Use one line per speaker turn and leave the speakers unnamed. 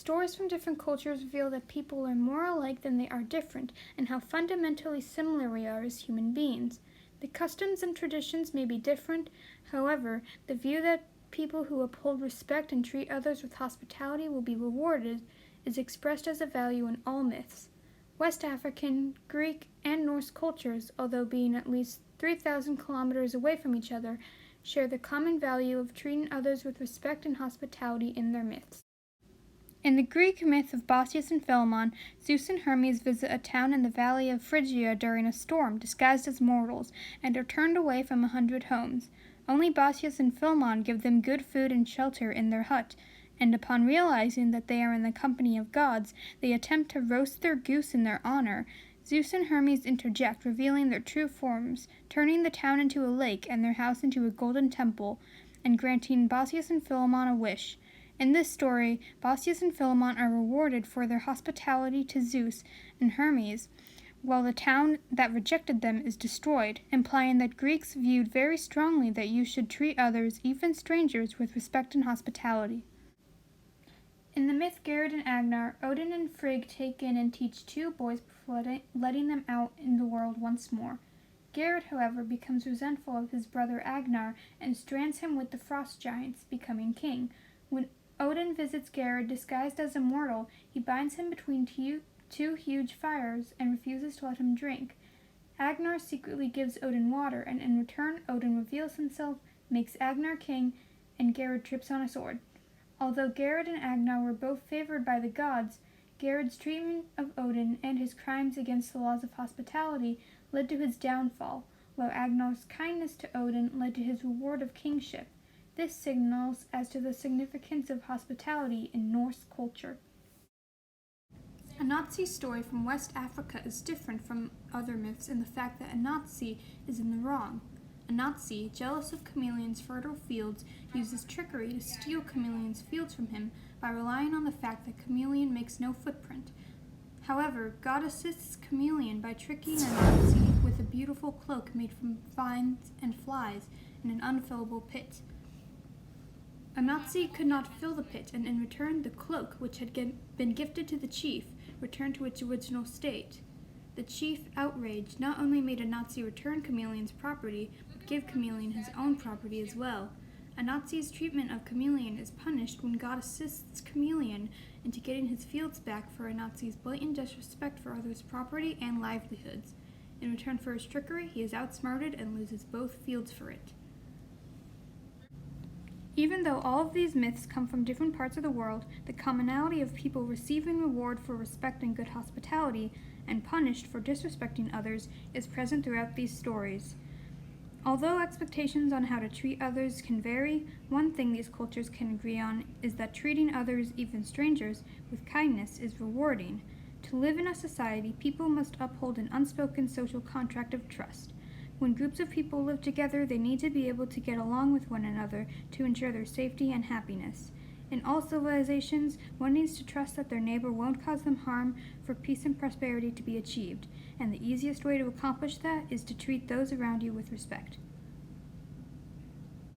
Stories from different cultures reveal that people are more alike than they are different, and how fundamentally similar we are as human beings. The customs and traditions may be different, however, the view that people who uphold respect and treat others with hospitality will be rewarded is expressed as a value in all myths. West African, Greek, and Norse cultures, although being at least 3,000 kilometers away from each other, share the common value of treating others with respect and hospitality in their myths. In the Greek myth of Bacchus and Philemon, Zeus and Hermes visit a town in the valley of Phrygia during a storm, disguised as mortals, and are turned away from 100 homes. Only Bacchus and Philemon give them good food and shelter in their hut, and upon realizing that they are in the company of gods, they attempt to roast their goose in their honor. Zeus and Hermes interject, revealing their true forms, turning the town into a lake and their house into a golden temple, and granting Bacchus and Philemon a wish. In this story, Bacchus and Philemon are rewarded for their hospitality to Zeus and Hermes, while the town that rejected them is destroyed, implying that Greeks viewed very strongly that you should treat others, even strangers, with respect and hospitality. In the myth Garrett and Agnar, Odin and Frigg take in and teach two boys before letting them out in the world once more. Garrett, however, becomes resentful of his brother Agnar and strands him with the frost giants, becoming king. When Odin visits Garrett disguised as a mortal, he binds him between two huge fires and refuses to let him drink. Agnar secretly gives Odin water, and in return Odin reveals himself, makes Agnar king, and Garrett trips on a sword. Although Garrett and Agnar were both favored by the gods, Garrett's treatment of Odin and his crimes against the laws of hospitality led to his downfall, while Agnar's kindness to Odin led to his reward of kingship. This signals as to the significance of hospitality in Norse culture. Anansi's story from West Africa is different from other myths in the fact that Anansi is in the wrong. Anansi, jealous of Chameleon's fertile fields, uses trickery to steal Chameleon's fields from him by relying on the fact that Chameleon makes no footprint. However, God assists Chameleon by tricking Anansi with a beautiful cloak made from vines and flies in an unfillable pit. Anansi could not fill the pit, and in return the cloak, which had been gifted to the chief, returned to its original state. The chief, outraged, not only made Anansi return Chameleon's property, but give Chameleon his own property as well. Anansi's treatment of Chameleon is punished when God assists Chameleon into getting his fields back for Anansi's blatant disrespect for others' property and livelihoods. In return for his trickery, he is outsmarted and loses both fields for it. Even though all of these myths come from different parts of the world, the commonality of people receiving reward for respect and good hospitality and punished for disrespecting others is present throughout these stories. Although expectations on how to treat others can vary, one thing these cultures can agree on is that treating others, even strangers, with kindness is rewarding. To live in a society, people must uphold an unspoken social contract of trust. When groups of people live together, they need to be able to get along with one another to ensure their safety and happiness. In all civilizations, one needs to trust that their neighbor won't cause them harm for peace and prosperity to be achieved, and the easiest way to accomplish that is to treat those around you with respect.